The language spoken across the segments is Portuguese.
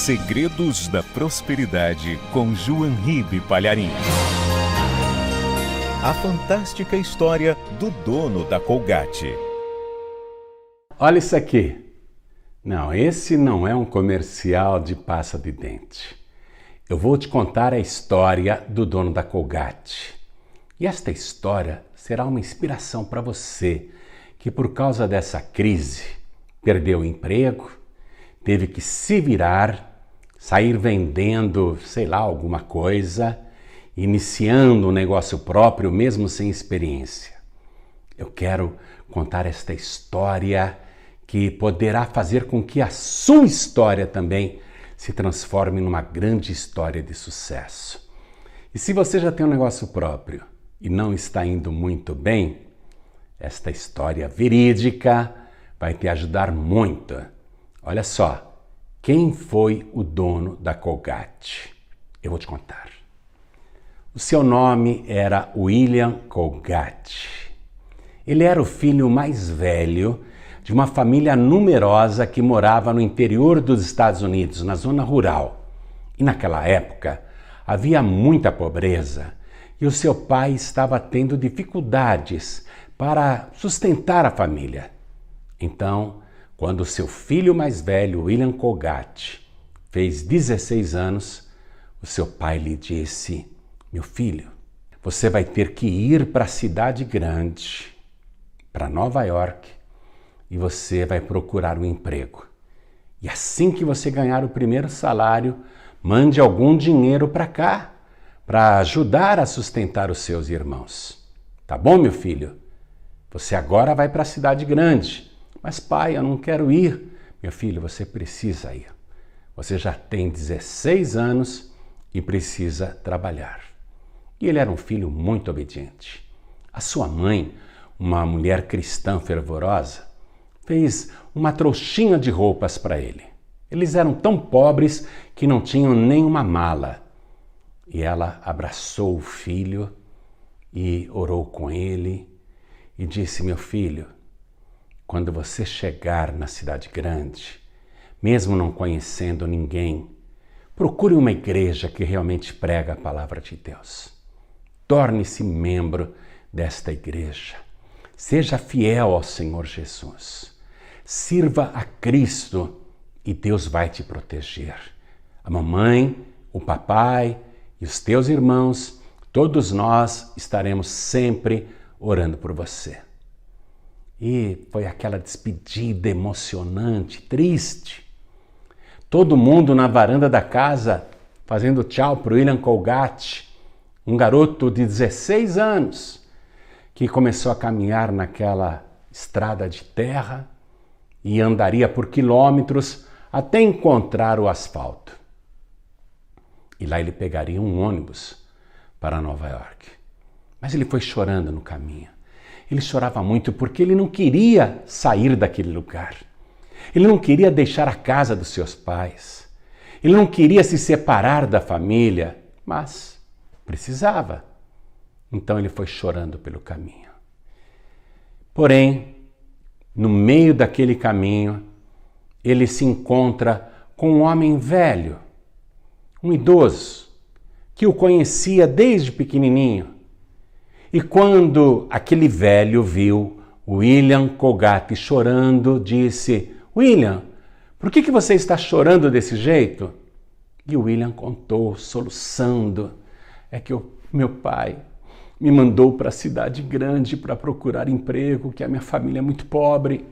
Segredos da Prosperidade com João Ribe Palharim. A fantástica história do dono da Colgate. Olha isso aqui. Não, esse não é um comercial de pasta de dente. Eu vou te contar a história do dono da Colgate. E esta história será uma inspiração para você que por causa dessa crise perdeu o emprego, teve que se virar, sair vendendo, sei lá, alguma coisa, iniciando um negócio próprio mesmo sem experiência. Eu quero contar esta história que poderá fazer com que a sua história também se transforme numa grande história de sucesso. E se você já tem um negócio próprio e não está indo muito bem, esta história verídica vai te ajudar muito. Olha só, quem foi o dono da Colgate? Eu vou te contar. O seu nome era William Colgate. Ele era o filho mais velho de uma família numerosa que morava no interior dos Estados Unidos, na zona rural. E naquela época havia muita pobreza e o seu pai estava tendo dificuldades para sustentar a família. Então, quando seu filho mais velho, William Colgate, fez 16 anos, o seu pai lhe disse: meu filho, você vai ter que ir para a cidade grande, para Nova York, e você vai procurar um emprego. E assim que você ganhar o primeiro salário, mande algum dinheiro para cá, para ajudar a sustentar os seus irmãos. Tá bom, meu filho? Você agora vai para a cidade grande. Mas pai, eu não quero ir. Meu filho, você precisa ir. Você já tem 16 anos e precisa trabalhar. E ele era um filho muito obediente. A sua mãe, uma mulher cristã fervorosa, fez uma trouxinha de roupas para ele. Eles eram tão pobres que não tinham nem uma mala. E ela abraçou o filho e orou com ele e disse: meu filho, quando você chegar na cidade grande, mesmo não conhecendo ninguém, procure uma igreja que realmente prega a palavra de Deus. Torne-se membro desta igreja. Seja fiel ao Senhor Jesus. Sirva a Cristo e Deus vai te proteger. A mamãe, o papai e os teus irmãos, todos nós estaremos sempre orando por você. E foi aquela despedida emocionante, triste. Todo mundo na varanda da casa fazendo tchau para o William Colgate, um garoto de 16 anos que começou a caminhar naquela estrada de terra e andaria por quilômetros até encontrar o asfalto. E lá ele pegaria um ônibus para Nova York. Mas ele foi chorando no caminho. Ele chorava muito porque ele não queria sair daquele lugar. Ele não queria deixar a casa dos seus pais. Ele não queria se separar da família, mas precisava. Então ele foi chorando pelo caminho. Porém, no meio daquele caminho, ele se encontra com um homem velho, um idoso, que o conhecia desde pequenininho. E quando aquele velho viu William Colgate chorando, disse: William, por que você está chorando desse jeito? E o William contou, soluçando: é que meu pai me mandou para a cidade grande para procurar emprego, que a minha família é muito pobre.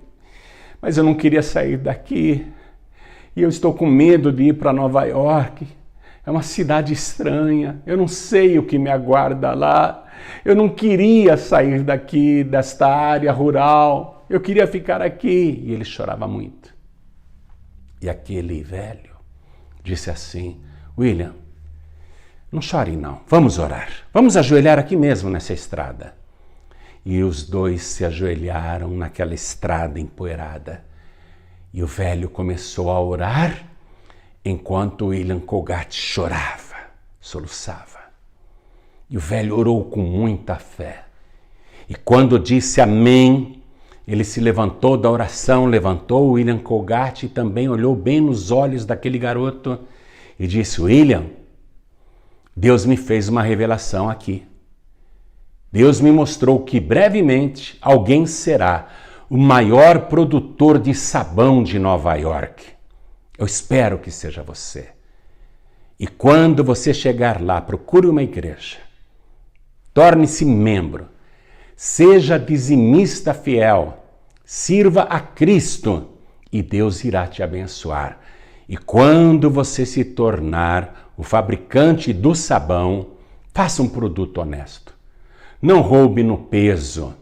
Mas eu não queria sair daqui. E eu estou com medo de ir para Nova York. É uma cidade estranha. Eu não sei o que me aguarda lá. Eu não queria sair daqui, desta área rural. Eu queria ficar aqui. E ele chorava muito. E aquele velho disse assim: William, não chore não, vamos orar. Vamos ajoelhar aqui mesmo nessa estrada. E os dois se ajoelharam naquela estrada empoeirada. E o velho começou a orar enquanto William Colgate chorava, soluçava. E o velho orou com muita fé. E quando disse amém, Ele se levantou da oração, levantou o William Colgate e também olhou bem nos olhos daquele garoto e disse: William, Deus me fez uma revelação aqui. Deus me mostrou que brevemente alguém será o maior produtor de sabão de Nova York. Eu espero que seja você. E quando você chegar lá, procure uma igreja. Torne-se membro. Seja dizimista fiel. Sirva a Cristo e Deus irá te abençoar. E quando você se tornar o fabricante do sabão, faça um produto honesto. Não roube no peso.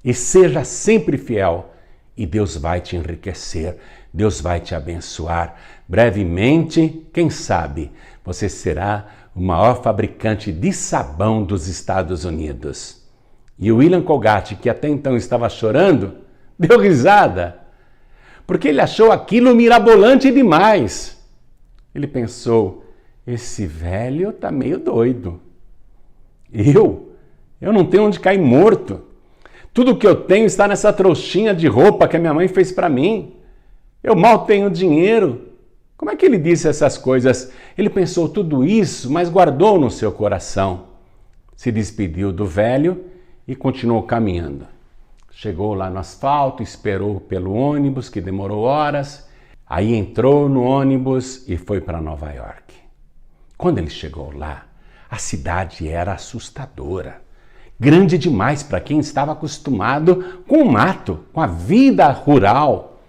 E seja sempre fiel, e Deus vai te enriquecer, Deus vai te abençoar. Brevemente, quem sabe, você será o maior fabricante de sabão dos Estados Unidos. E o William Colgate, que até então estava chorando, deu risada, porque ele achou aquilo mirabolante demais. Ele pensou: esse velho está meio doido. Eu não tenho onde cair morto. Tudo que eu tenho está nessa trouxinha de roupa que a minha mãe fez para mim. Eu mal tenho dinheiro. Como é que ele disse essas coisas? Ele pensou tudo isso, mas guardou no seu coração. Se despediu do velho e continuou caminhando. Chegou lá no asfalto, esperou pelo ônibus, que demorou horas. Aí entrou no ônibus e foi para Nova York. Quando ele chegou lá, a cidade era assustadora. Grande demais para quem estava acostumado com o mato, com a vida rural.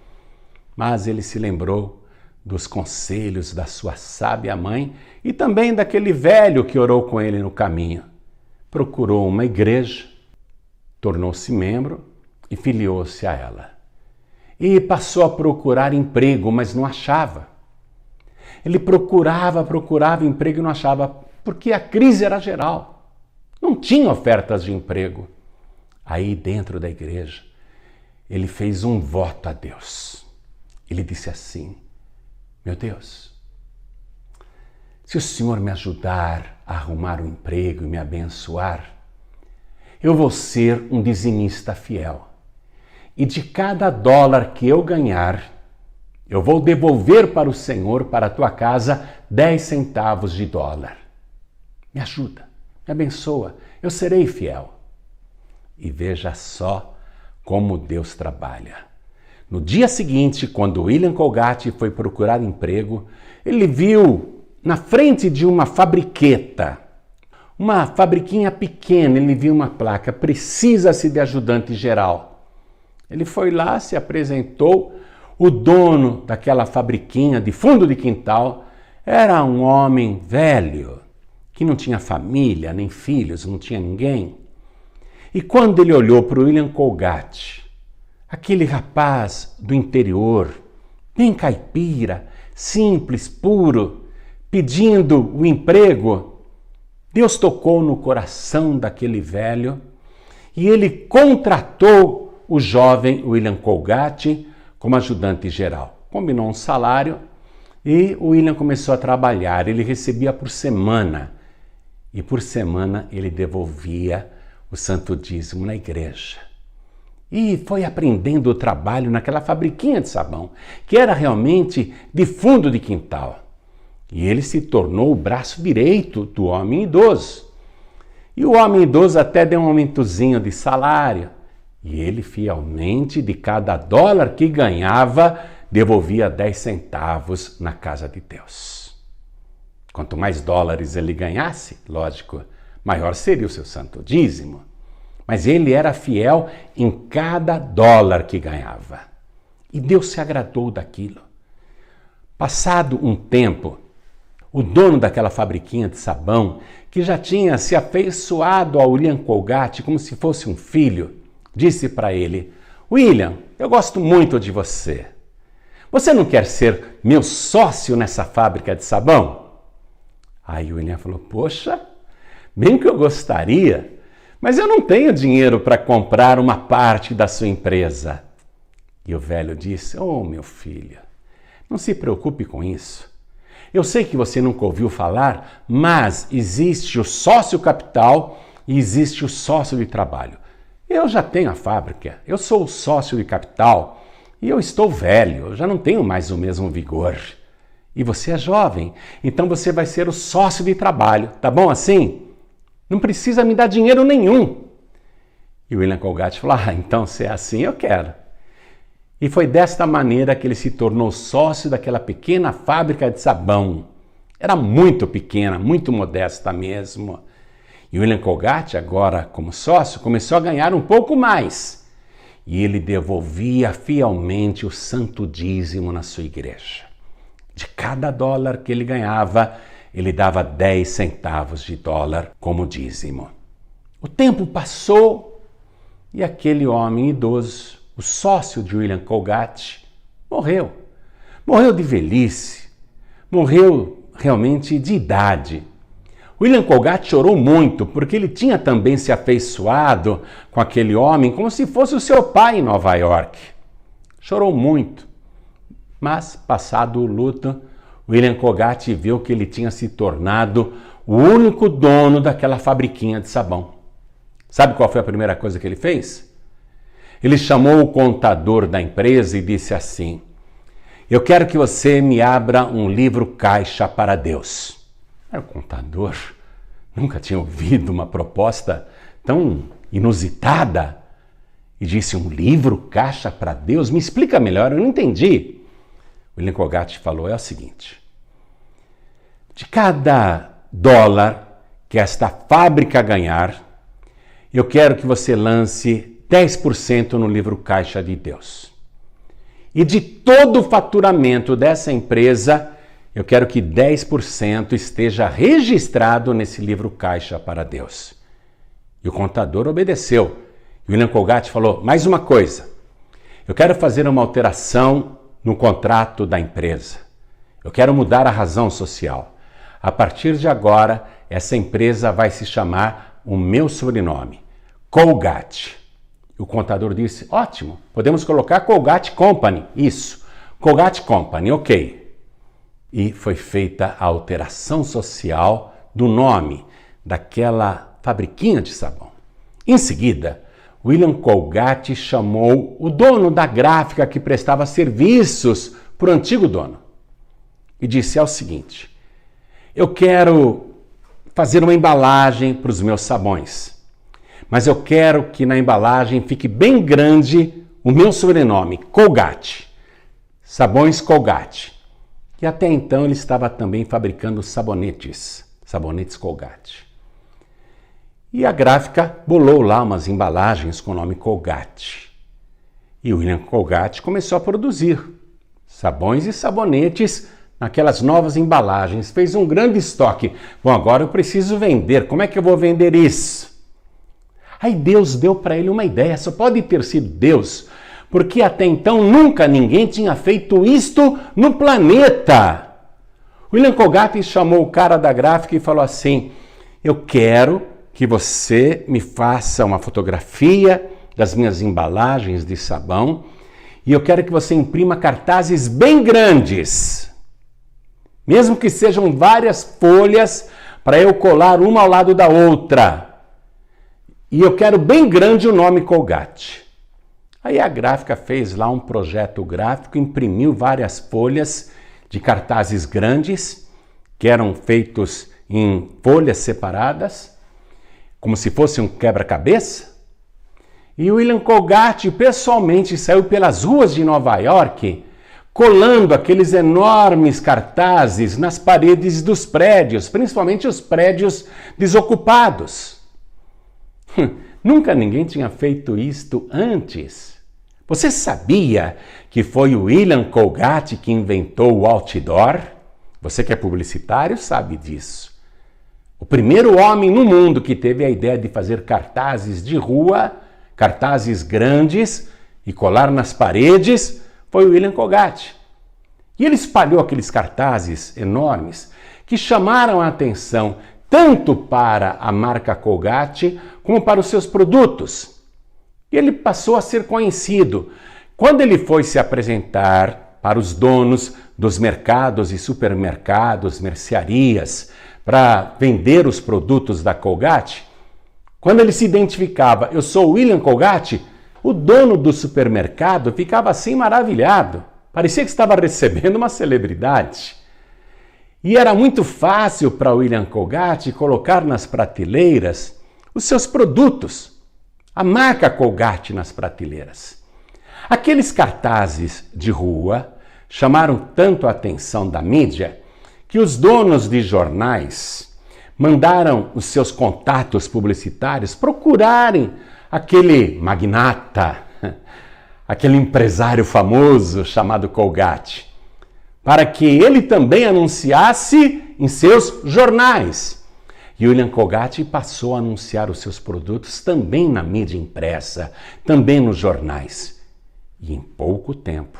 Mas ele se lembrou dos conselhos da sua sábia mãe e também daquele velho que orou com ele no caminho. Procurou uma igreja, tornou-se membro e filiou-se a ela. E passou a procurar emprego, mas não achava. Ele procurava emprego e não achava, porque a crise era geral. Não tinha ofertas de emprego. Aí dentro da igreja, ele fez um voto a Deus. Ele disse assim: meu Deus, se o Senhor me ajudar a arrumar um emprego e me abençoar, eu vou ser um dizimista fiel. E de cada dólar que eu ganhar, eu vou devolver para o Senhor, para a tua casa, 10 centavos de dólar. Me ajuda. Me abençoa, eu serei fiel. E veja só como Deus trabalha. No dia seguinte, quando William Colgate foi procurar emprego, ele viu na frente de uma fabriqueta, uma fabriquinha pequena, ele viu uma placa: precisa-se de ajudante geral. Ele foi lá, se apresentou. O dono daquela fabriquinha de fundo de quintal era um homem velho, que não tinha família, nem filhos, não tinha ninguém. E quando ele olhou para o William Colgate, aquele rapaz do interior, bem caipira, simples, puro, pedindo o emprego, Deus tocou no coração daquele velho e ele contratou o jovem William Colgate como ajudante geral. Combinou um salário e o William começou a trabalhar. Ele recebia por semana. E por semana ele devolvia o santo dízimo na igreja. E foi aprendendo o trabalho naquela fabriquinha de sabão, que era realmente de fundo de quintal. E ele se tornou o braço direito do homem idoso. E o homem idoso até deu um aumentozinho de salário. E ele fielmente, de cada dólar que ganhava, devolvia 10 centavos na casa de Deus. Quanto mais dólares ele ganhasse, lógico, maior seria o seu santo dízimo. Mas ele era fiel em cada dólar que ganhava. E Deus se agradou daquilo. Passado um tempo, o dono daquela fabriquinha de sabão, que já tinha se afeiçoado ao William Colgate como se fosse um filho, disse para ele: William, eu gosto muito de você. Você não quer ser meu sócio nessa fábrica de sabão? Aí o William falou: poxa, bem que eu gostaria, mas eu não tenho dinheiro para comprar uma parte da sua empresa. E o velho disse: oh, meu filho, não se preocupe com isso. Eu sei que você nunca ouviu falar, mas existe o sócio capital e existe o sócio de trabalho. Eu já tenho a fábrica, eu sou o sócio de capital e eu estou velho, eu já não tenho mais o mesmo vigor. E você é jovem, então você vai ser o sócio de trabalho, tá bom assim? Não precisa me dar dinheiro nenhum. E o William Colgate falou, então se é assim, eu quero. E foi desta maneira que ele se tornou sócio daquela pequena fábrica de sabão. Era muito pequena, muito modesta mesmo. E o William Colgate, agora como sócio, começou a ganhar um pouco mais. E ele devolvia fielmente o santo dízimo na sua igreja. De cada dólar que ele ganhava, ele dava 10 centavos de dólar como dízimo. O tempo passou e aquele homem idoso, o sócio de William Colgate, morreu. Morreu de velhice, morreu realmente de idade. William Colgate chorou muito porque ele tinha também se afeiçoado com aquele homem como se fosse o seu pai em Nova York. Chorou muito, mas passado o luto, William Colgate viu que ele tinha se tornado o único dono daquela fabriquinha de sabão. Sabe qual foi a primeira coisa que ele fez? Ele chamou o contador da empresa e disse assim, eu quero que você me abra um livro caixa para Deus. Era o contador, nunca tinha ouvido uma proposta tão inusitada e disse, um livro caixa para Deus? Me explica melhor, eu não entendi. William Colgate falou, é o seguinte, de cada dólar que esta fábrica ganhar, eu quero que você lance 10% no livro caixa de Deus. E de todo o faturamento dessa empresa, eu quero que 10% esteja registrado nesse livro caixa para Deus. E o contador obedeceu. E William Colgate falou, mais uma coisa, eu quero fazer uma alteração no contrato da empresa. Eu quero mudar a razão social. A partir de agora, essa empresa vai se chamar o meu sobrenome, Colgate. O contador disse, ótimo, podemos colocar Colgate Company. Isso, Colgate Company, ok. E foi feita a alteração social do nome daquela fabriquinha de sabão. Em seguida, William Colgate chamou o dono da gráfica que prestava serviços para o antigo dono e disse o seguinte, eu quero fazer uma embalagem para os meus sabões, mas eu quero que na embalagem fique bem grande o meu sobrenome, Colgate, Sabões Colgate. E até então ele estava também fabricando sabonetes Colgate. E a gráfica bolou lá umas embalagens com o nome Colgate. E o William Colgate começou a produzir sabões e sabonetes naquelas novas embalagens. Fez um grande estoque. Bom, agora eu preciso vender. Como é que eu vou vender isso? Aí Deus deu para ele uma ideia. Só pode ter sido Deus, porque até então nunca ninguém tinha feito isto no planeta. William Colgate chamou o cara da gráfica e falou assim, eu quero que você me faça uma fotografia das minhas embalagens de sabão e eu quero que você imprima cartazes bem grandes, mesmo que sejam várias folhas para eu colar uma ao lado da outra. E eu quero bem grande o nome Colgate. Aí a gráfica fez lá um projeto gráfico, imprimiu várias folhas de cartazes grandes, que eram feitos em folhas separadas, como se fosse um quebra-cabeça. E o William Colgate pessoalmente saiu pelas ruas de Nova York, colando aqueles enormes cartazes nas paredes dos prédios, principalmente os prédios desocupados. Nunca ninguém tinha feito isto antes. Você sabia que foi o William Colgate que inventou o outdoor? Você que é publicitário sabe disso. O primeiro homem no mundo que teve a ideia de fazer cartazes de rua, cartazes grandes e colar nas paredes, foi o William Colgate. E ele espalhou aqueles cartazes enormes que chamaram a atenção tanto para a marca Colgate como para os seus produtos. E ele passou a ser conhecido. Quando ele foi se apresentar para os donos dos mercados e supermercados, mercearias, para vender os produtos da Colgate, Quando ele se identificava, eu sou William Colgate, o dono do supermercado ficava assim maravilhado. Parecia que estava recebendo uma celebridade. E era muito fácil para William Colgate colocar nas prateleiras os seus produtos, a marca Colgate nas prateleiras. Aqueles cartazes de rua chamaram tanto a atenção da mídia que os donos de jornais mandaram os seus contatos publicitários procurarem aquele magnata, aquele empresário famoso chamado Colgate, para que ele também anunciasse em seus jornais. E William Colgate passou a anunciar os seus produtos também na mídia impressa, também nos jornais. E em pouco tempo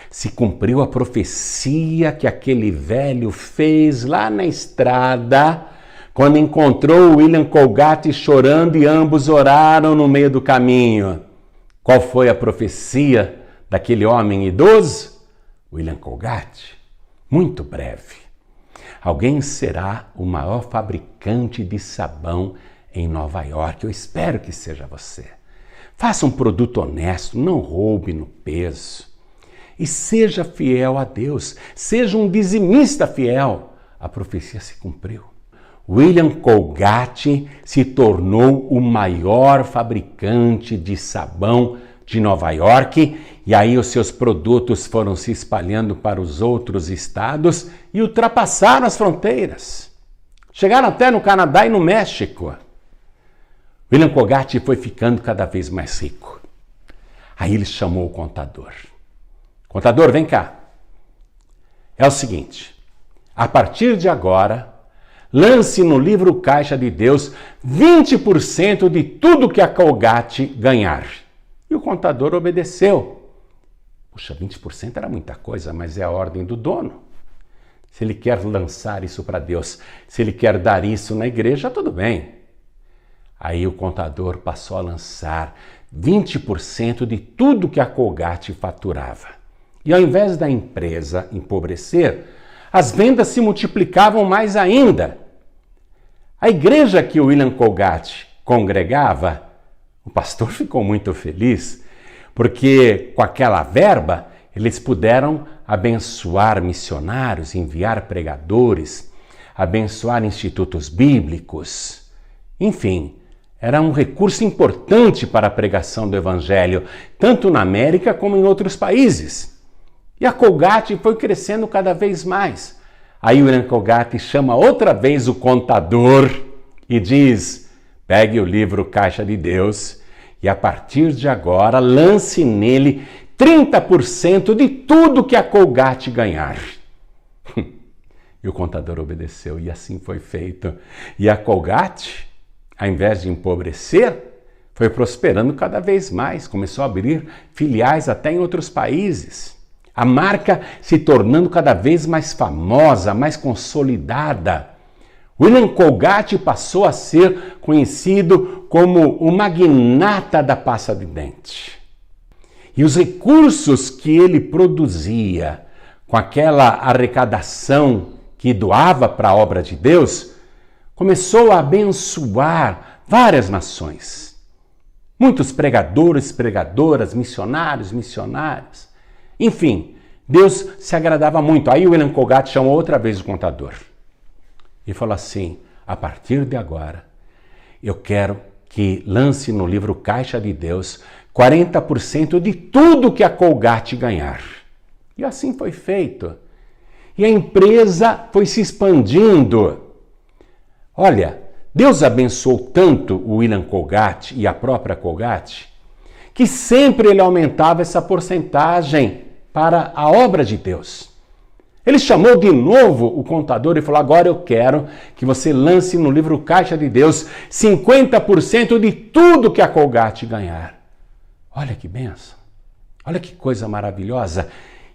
se cumpriu a profecia que aquele velho fez lá na estrada, quando encontrou William Colgate chorando e ambos oraram no meio do caminho. Qual foi a profecia daquele homem idoso? William Colgate. Muito breve. Alguém será o maior fabricante de sabão em Nova York. Eu espero que seja você. Faça um produto honesto, não roube no peso. E seja fiel a Deus. Seja um dizimista fiel. A profecia se cumpriu. William Colgate se tornou o maior fabricante de sabão de Nova York, e aí os seus produtos foram se espalhando para os outros estados e ultrapassaram as fronteiras. Chegaram até no Canadá e no México. William Colgate foi ficando cada vez mais rico. Aí ele chamou o contador. Contador, vem cá. É o seguinte, a partir de agora, lance no livro Caixa de Deus 20% de tudo que a Colgate ganhar. E o contador obedeceu. Puxa, 20% era muita coisa, mas é a ordem do dono. Se ele quer lançar isso para Deus, se ele quer dar isso na igreja, tudo bem. Aí o contador passou a lançar 20% de tudo que a Colgate faturava. E ao invés da empresa empobrecer, as vendas se multiplicavam mais ainda. A igreja que o William Colgate congregava, o pastor ficou muito feliz, porque com aquela verba eles puderam abençoar missionários, enviar pregadores, abençoar institutos bíblicos. Enfim, era um recurso importante para a pregação do evangelho, tanto na América como em outros países. E a Colgate foi crescendo cada vez mais. Aí o William Colgate chama outra vez o contador e diz: pegue o livro Caixa de Deus e a partir de agora lance nele 30% de tudo que a Colgate ganhar. E o contador obedeceu e assim foi feito. E a Colgate, ao invés de empobrecer, foi prosperando cada vez mais. Começou a abrir filiais até em outros países. A marca se tornando cada vez mais famosa, mais consolidada. William Colgate passou a ser conhecido como o magnata da pasta de dente. E os recursos que ele produzia com aquela arrecadação que doava para a obra de Deus, começou a abençoar várias nações. Muitos pregadores, pregadoras, missionários, missionárias. Enfim, Deus se agradava muito. Aí o William Colgate chamou outra vez o contador e falou assim: a partir de agora, eu quero que lance no livro Caixa de Deus 40% de tudo que a Colgate ganhar. E assim foi feito. E a empresa foi se expandindo. Olha, Deus abençoou tanto o William Colgate e a própria Colgate, que sempre ele aumentava essa porcentagem para a obra de Deus. Ele chamou de novo o contador e falou: agora eu quero que você lance no livro Caixa de Deus 50% de tudo que a Colgate ganhar. Olha que bênção, olha que coisa maravilhosa.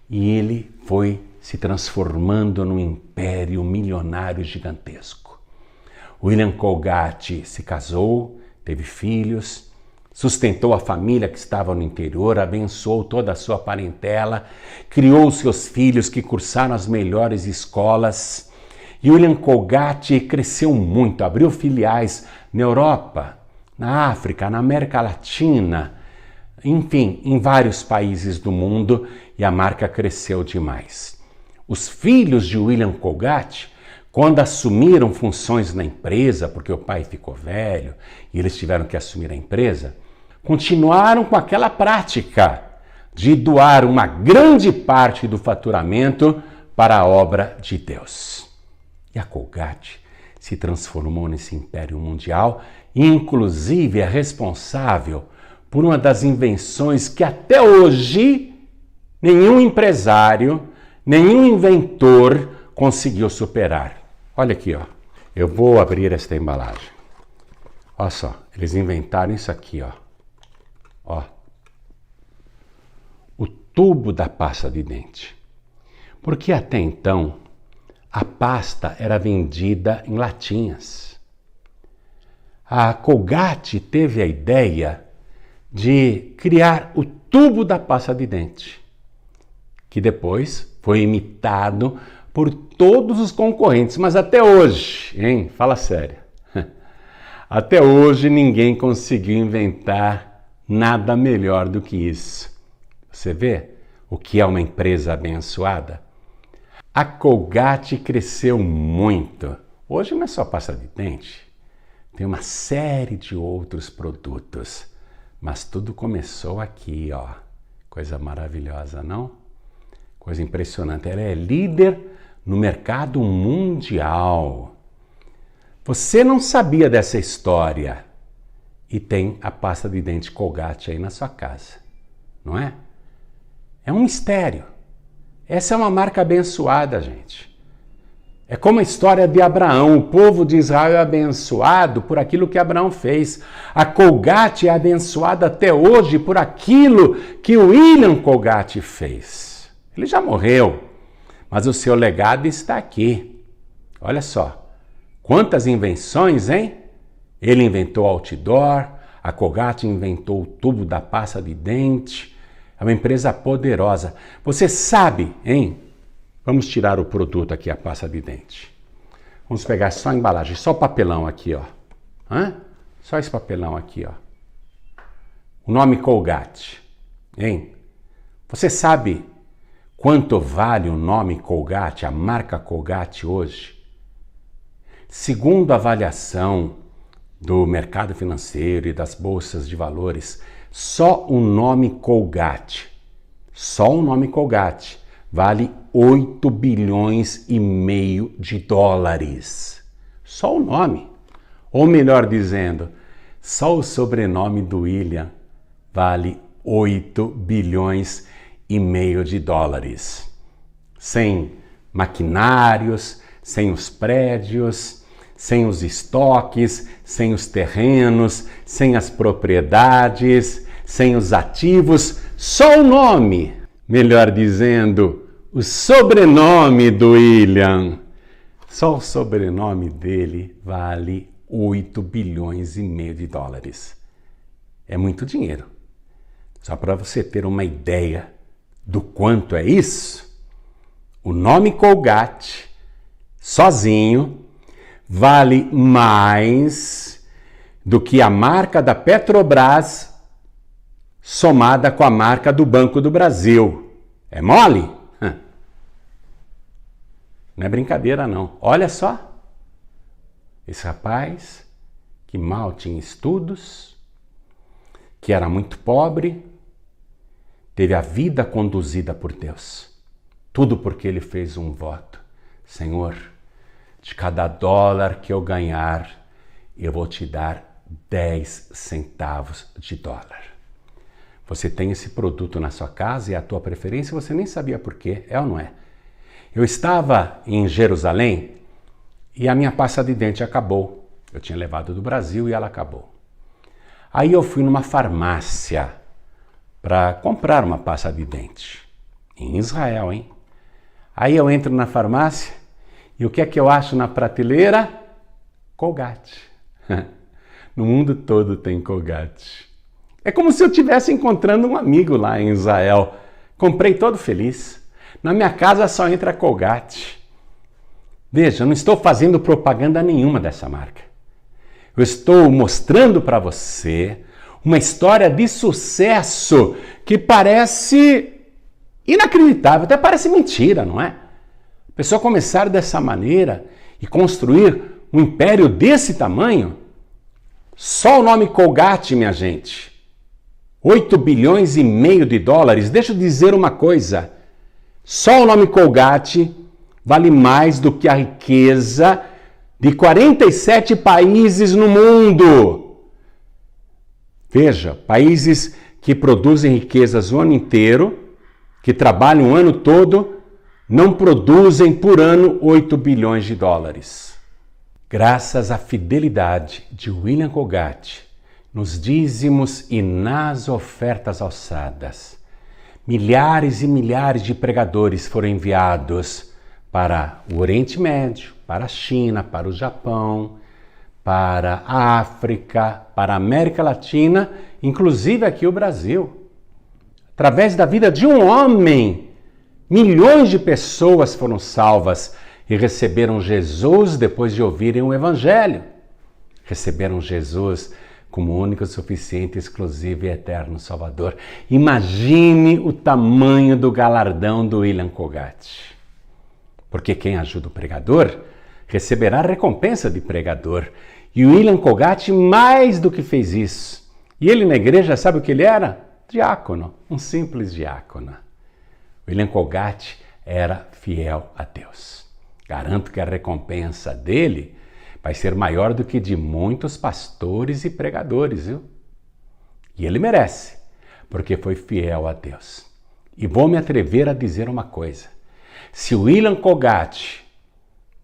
E ele foi se transformando num império milionário gigantesco. William Colgate se casou, teve filhos, sustentou a família que estava no interior, abençoou toda a sua parentela, criou seus filhos que cursaram as melhores escolas. E William Colgate cresceu muito, abriu filiais na Europa, na África, na América Latina, enfim, em vários países do mundo, e a marca cresceu demais. Os filhos de William Colgate, quando assumiram funções na empresa, porque o pai ficou velho e eles tiveram que assumir a empresa, continuaram com aquela prática de doar uma grande parte do faturamento para a obra de Deus. E a Colgate se transformou nesse império mundial e, inclusive, é responsável por uma das invenções que até hoje nenhum empresário, nenhum inventor conseguiu superar. Olha aqui, ó. Eu vou abrir esta embalagem. Olha só, eles inventaram isso aqui, ó. Ó. O tubo da pasta de dente. Porque até então a pasta era vendida em latinhas. A Colgate teve a ideia de criar o tubo da pasta de dente, que depois foi imitado por todos os concorrentes, mas até hoje, hein? Fala sério. Até hoje ninguém conseguiu inventar nada melhor do que isso. Você vê o que é uma empresa abençoada? A Colgate cresceu muito. Hoje não é só pasta de dente, tem uma série de outros produtos. Mas tudo começou aqui, ó. Coisa maravilhosa, não? Coisa impressionante. Ela é líder no mercado mundial. Você não sabia dessa história e tem a pasta de dente Colgate aí na sua casa, não é? É um mistério. Essa é uma marca abençoada, gente. É como a história de Abraão. O povo de Israel é abençoado por aquilo que Abraão fez. A Colgate é abençoada até hoje por aquilo que o William Colgate fez. Ele já morreu, mas o seu legado está aqui. Olha só, quantas invenções, hein? Ele inventou o outdoor, a Colgate inventou o tubo da pasta de dente. É uma empresa poderosa. Você sabe, hein? Vamos tirar o produto aqui, a pasta de dente. Vamos pegar só a embalagem, só o papelão aqui, ó. Só esse papelão aqui, ó. O nome Colgate, hein? Você sabe quanto vale o nome Colgate, a marca Colgate hoje? Segundo a avaliação do mercado financeiro e das bolsas de valores, só o nome Colgate, vale 8 bilhões e meio de dólares. Só o nome. Ou melhor dizendo, só o sobrenome do William vale 8 bilhões e meio de dólares. Sem maquinários, sem os prédios, sem os estoques, sem os terrenos, sem as propriedades, sem os ativos, só o nome. Melhor dizendo, o sobrenome do William. Só o sobrenome dele vale 8 bilhões e meio de dólares. É muito dinheiro. Só para você ter uma ideia do quanto é isso, o nome Colgate, sozinho, vale mais do que a marca da Petrobras somada com a marca do Banco do Brasil. É mole? Não é brincadeira, não. Olha só. Esse rapaz que mal tinha estudos, que era muito pobre, teve a vida conduzida por Deus. Tudo porque ele fez um voto. Senhor, de cada dólar que eu ganhar, eu vou te dar 10 centavos de dólar. Você tem esse produto na sua casa e é a tua preferência, você nem sabia por quê, é ou não é? Eu estava em Jerusalém e a minha pasta de dente acabou. Eu tinha levado do Brasil e ela acabou. Aí eu fui numa farmácia para comprar uma pasta de dente. Em Israel, hein? Aí eu entro na farmácia e o que é que eu acho na prateleira? Colgate. No mundo todo tem Colgate. É como se eu estivesse encontrando um amigo lá em Israel. Comprei todo feliz. Na minha casa só entra Colgate. Veja, eu não estou fazendo propaganda nenhuma dessa marca. Eu estou mostrando para você uma história de sucesso que parece inacreditável, até parece mentira, não é? A pessoa começar dessa maneira e construir um império desse tamanho, só o nome Colgate, minha gente, 8 bilhões e meio de dólares. Deixa eu dizer uma coisa, só o nome Colgate vale mais do que a riqueza de 47 países no mundo. Veja, países que produzem riquezas o ano inteiro, que trabalham o ano todo, não produzem por ano 8 bilhões de dólares. Graças à fidelidade de William Colgate, nos dízimos e nas ofertas alçadas, milhares e milhares de pregadores foram enviados para o Oriente Médio, para a China, para o Japão, para a África, para a América Latina, inclusive aqui o Brasil. Através da vida de um homem, milhões de pessoas foram salvas e receberam Jesus depois de ouvirem o Evangelho. Receberam Jesus como único, suficiente, exclusivo e eterno Salvador. Imagine o tamanho do galardão do William Colgate. Porque quem ajuda o pregador receberá a recompensa de pregador. E o William Colgate mais do que fez isso. E ele na igreja, sabe o que ele era? Diácono, um simples diácono. William Colgate era fiel a Deus. Garanto que a recompensa dele vai ser maior do que de muitos pastores e pregadores, viu? E ele merece, porque foi fiel a Deus. E vou me atrever a dizer uma coisa. Se William Colgate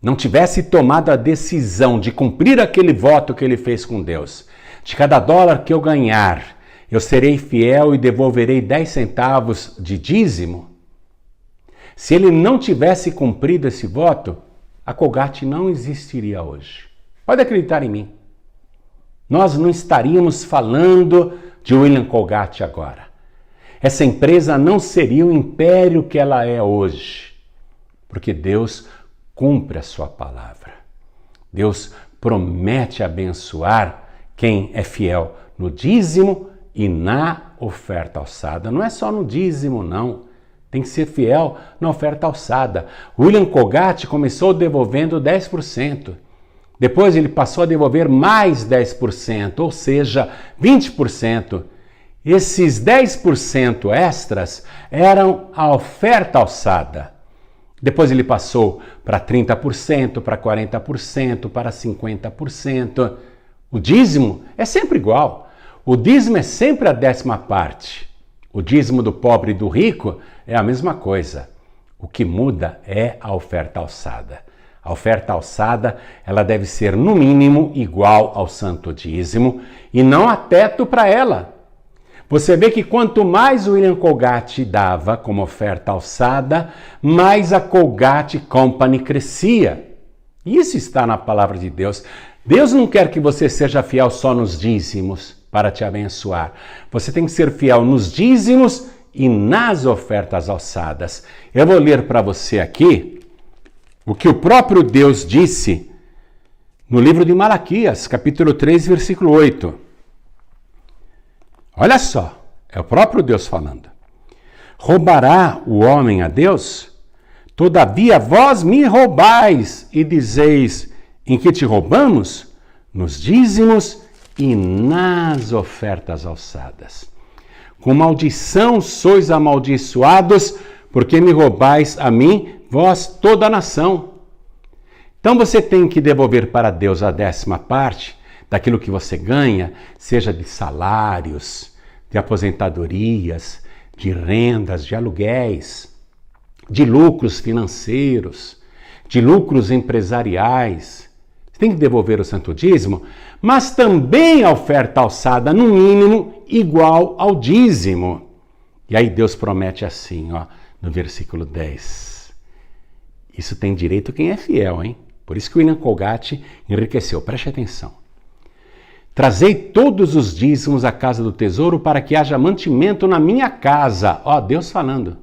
não tivesse tomado a decisão de cumprir aquele voto que ele fez com Deus, de cada dólar que eu ganhar, eu serei fiel e devolverei 10 centavos de dízimo, se ele não tivesse cumprido esse voto, a Colgate não existiria hoje. Pode acreditar em mim. Nós não estaríamos falando de William Colgate agora. Essa empresa não seria o império que ela é hoje. Porque Deus cumpre a sua palavra. Deus promete abençoar quem é fiel no dízimo e na oferta alçada. Não é só no dízimo, não. Tem que ser fiel na oferta alçada. William Colgate começou devolvendo 10%. Depois ele passou a devolver mais 10%, ou seja, 20%. Esses 10% extras eram a oferta alçada. Depois ele passou para 30%, para 40%, para 50%. O dízimo é sempre igual. O dízimo é sempre a 10ª parte. O dízimo do pobre e do rico é a mesma coisa. O que muda é a oferta alçada. A oferta alçada, ela deve ser no mínimo igual ao santo dízimo e não há teto para ela. Você vê que quanto mais o William Colgate dava como oferta alçada, mais a Colgate Company crescia. Isso está na palavra de Deus. Deus não quer que você seja fiel só nos dízimos para te abençoar. Você tem que ser fiel nos dízimos e nas ofertas alçadas. Eu vou ler para você aqui o que o próprio Deus disse no livro de Malaquias, capítulo 3, versículo 8. Olha só, é o próprio Deus falando. Roubará o homem a Deus? Todavia vós me roubais e dizeis, em que te roubamos? Nos dízimos e nas ofertas alçadas. Com maldição sois amaldiçoados, porque me roubais a mim, vós toda a nação. Então você tem que devolver para Deus a 10ª parte, daquilo que você ganha, seja de salários, de aposentadorias, de rendas, de aluguéis, de lucros financeiros, de lucros empresariais. Você tem que devolver o santo dízimo, mas também a oferta alçada, no mínimo, igual ao dízimo. E aí Deus promete assim, ó, no versículo 10. Isso tem direito quem é fiel, hein? Por isso que o William Colgate enriqueceu. Preste atenção. Trazei todos os dízimos à casa do tesouro para que haja mantimento na minha casa. Ó, Deus falando.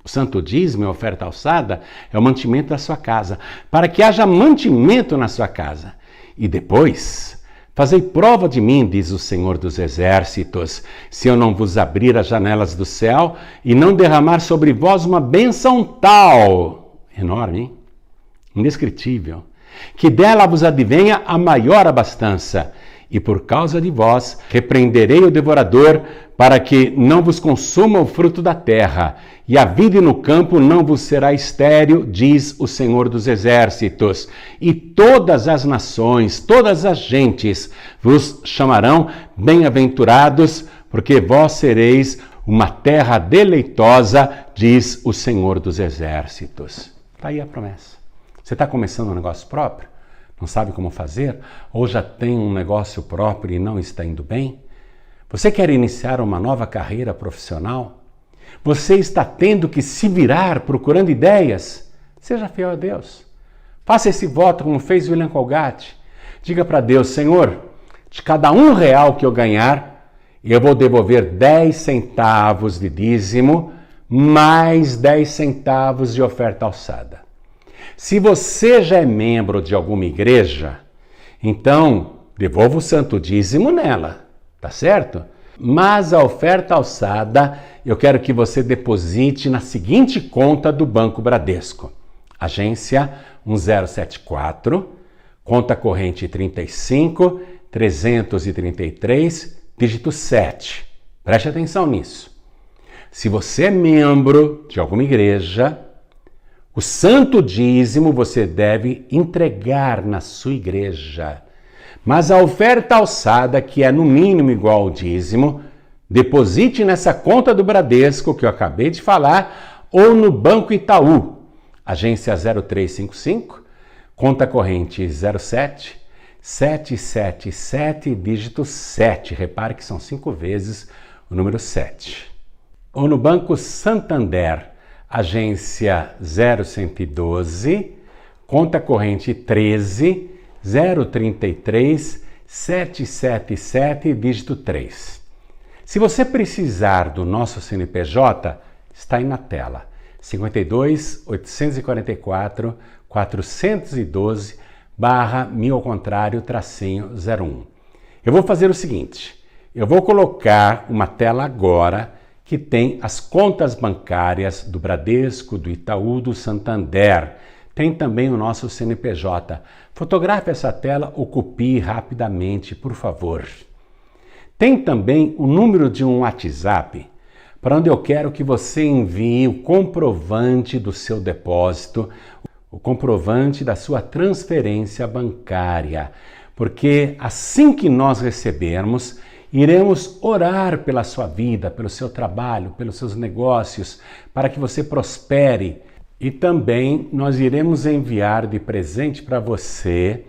O santo dízimo, a oferta alçada, é o mantimento da sua casa. Para que haja mantimento na sua casa. E depois, fazei prova de mim, diz o Senhor dos Exércitos, se eu não vos abrir as janelas do céu e não derramar sobre vós uma bênção tal, enorme, hein? Indescritível, que dela vos advenha a maior abastança. E por causa de vós, repreenderei o devorador, para que não vos consuma o fruto da terra, e a vida no campo não vos será estéril, diz o Senhor dos Exércitos. E todas as nações, todas as gentes vos chamarão bem-aventurados, porque vós sereis uma terra deleitosa, diz o Senhor dos Exércitos. Está aí a promessa. Você está começando um negócio próprio? Não sabe como fazer? Ou já tem um negócio próprio e não está indo bem? Você quer iniciar uma nova carreira profissional? Você está tendo que se virar procurando ideias? Seja fiel a Deus. Faça esse voto como fez William Colgate. Diga para Deus: Senhor, de cada R$1 que eu ganhar, eu vou devolver 10 centavos de dízimo, mais 10 centavos de oferta alçada. Se você já é membro de alguma igreja, então devolva o santo dízimo nela, tá certo? Mas a oferta alçada eu quero que você deposite na seguinte conta do Banco Bradesco. Agência 1074, conta corrente 35 333, dígito 7. Preste atenção nisso. Se você é membro de alguma igreja, o santo dízimo você deve entregar na sua igreja. Mas a oferta alçada, que é no mínimo igual ao dízimo, deposite nessa conta do Bradesco que eu acabei de falar ou no Banco Itaú. Agência 0355, conta corrente 07 777, dígito 7. Repare que são 5 vezes o número 7. Ou no Banco Santander, agência 0112, conta corrente 13 033 777, dígito 3. Se você precisar do nosso CNPJ, está aí na tela. 52 844 412 /1000 ao contrário -01. Eu vou fazer o seguinte, eu vou colocar uma tela agora que tem as contas bancárias do Bradesco, do Itaú, do Santander. Tem também o nosso CNPJ. Fotografe essa tela ou copie rapidamente, por favor. Tem também o número de um WhatsApp, para onde eu quero que você envie o comprovante do seu depósito, o comprovante da sua transferência bancária. Porque assim que nós recebermos, iremos orar pela sua vida, pelo seu trabalho, pelos seus negócios, para que você prospere. E também nós iremos enviar de presente para você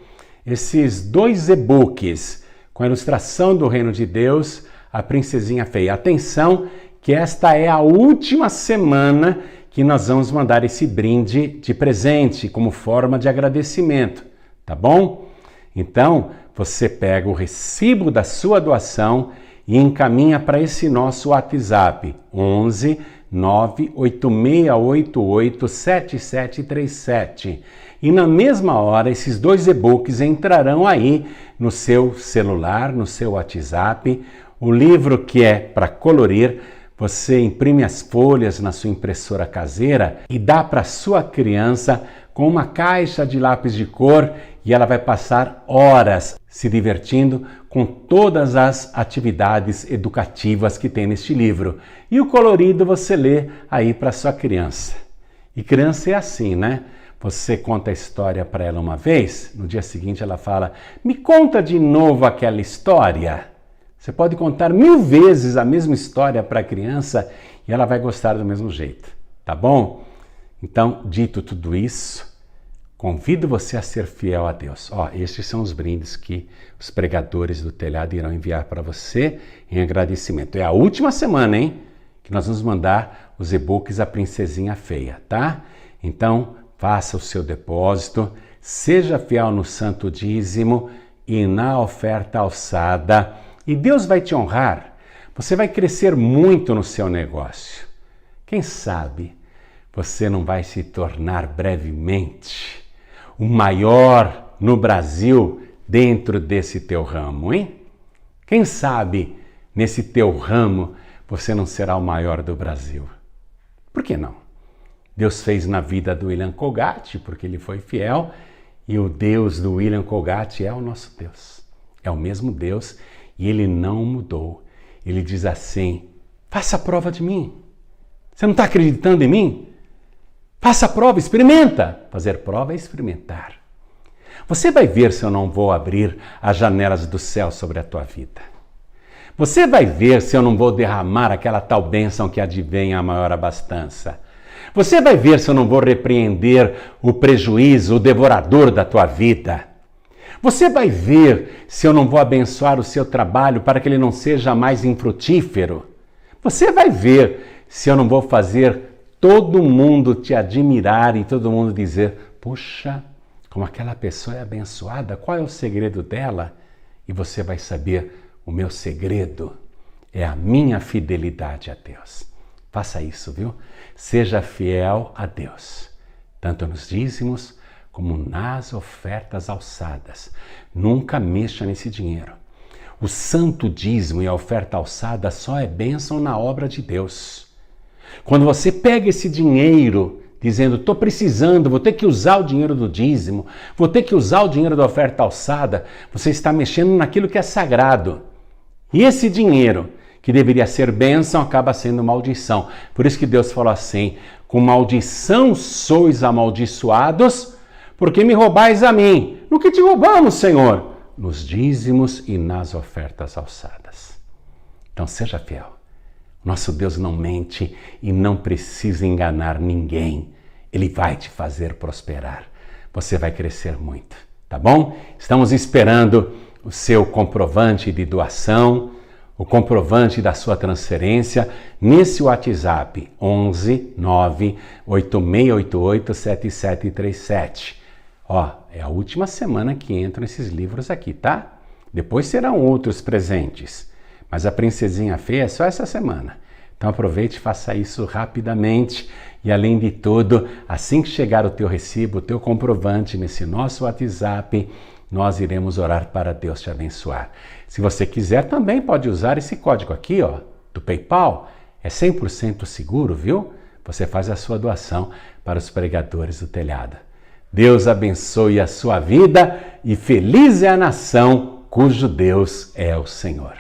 esses 2 e-books com a ilustração do Reino de Deus, a Princesinha Feia. Atenção, que esta é a última semana que nós vamos mandar esse brinde de presente como forma de agradecimento, tá bom? Então, você pega o recibo da sua doação e encaminha para esse nosso WhatsApp, 11 98688 7737. E na mesma hora, esses 2 e-books entrarão aí no seu celular, no seu WhatsApp. O livro que é para colorir, você imprime as folhas na sua impressora caseira e dá para sua criança com uma caixa de lápis de cor e ela vai passar horas se divertindo com todas as atividades educativas que tem neste livro. E o colorido você lê aí para sua criança. E criança é assim, né? Você conta a história para ela uma vez, no dia seguinte ela fala: me conta de novo aquela história. Você pode contar 1000 vezes a mesma história para a criança e ela vai gostar do mesmo jeito, tá bom? Então, dito tudo isso, convido você a ser fiel a Deus. Estes são os brindes que os pregadores do telhado irão enviar para você em agradecimento. É a última semana, hein? Que nós vamos mandar os e-books A Princesinha Feia, tá? Então, faça o seu depósito, seja fiel no santo dízimo e na oferta alçada, e Deus vai te honrar. Você vai crescer muito no seu negócio. Quem sabe você não vai se tornar brevemente o maior no Brasil dentro desse teu ramo, hein? Quem sabe nesse teu ramo você não será o maior do Brasil? Por que não? Deus fez na vida do William Colgate, porque ele foi fiel, e o Deus do William Colgate é o nosso Deus. É o mesmo Deus e ele não mudou. Ele diz assim: faça a prova de mim. Você não está acreditando em mim? Faça a prova, experimenta. Fazer prova é experimentar. Você vai ver se eu não vou abrir as janelas do céu sobre a tua vida. Você vai ver se eu não vou derramar aquela tal bênção que advém a maior abastança. Você vai ver se eu não vou repreender o prejuízo, o devorador da tua vida. Você vai ver se eu não vou abençoar o seu trabalho para que ele não seja mais infrutífero. Você vai ver se eu não vou fazer todo mundo te admirar e todo mundo dizer: puxa, como aquela pessoa é abençoada, qual é o segredo dela? E você vai saber: o meu segredo é a minha fidelidade a Deus. Faça isso, viu? Seja fiel a Deus, tanto nos dízimos como nas ofertas alçadas. Nunca mexa nesse dinheiro. O santo dízimo e a oferta alçada só é bênção na obra de Deus. Quando você pega esse dinheiro dizendo: estou precisando, vou ter que usar o dinheiro do dízimo, vou ter que usar o dinheiro da oferta alçada, você está mexendo naquilo que é sagrado. E esse dinheiro, que deveria ser bênção, acaba sendo maldição. Por isso que Deus falou assim: com maldição sois amaldiçoados, porque me roubais a mim. No que te roubamos, Senhor? Nos dízimos e nas ofertas alçadas. Então seja fiel. Nosso Deus não mente e não precisa enganar ninguém. Ele vai te fazer prosperar. Você vai crescer muito, tá bom? Estamos esperando o seu comprovante de doação, o comprovante da sua transferência nesse WhatsApp 11 9 8688 7737. Ó, é a última semana que entram esses livros aqui, tá? Depois serão outros presentes, mas a Princesinha Fê é só essa semana. Então aproveite e faça isso rapidamente. E além de tudo, assim que chegar o teu recibo, o teu comprovante nesse nosso WhatsApp, nós iremos orar para Deus te abençoar. Se você quiser, também pode usar esse código aqui, ó, do PayPal. É 100% seguro, viu? Você faz a sua doação para os pregadores do telhado. Deus abençoe a sua vida e feliz é a nação cujo Deus é o Senhor.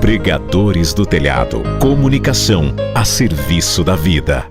Pregadores do Telhado. Comunicação a serviço da vida.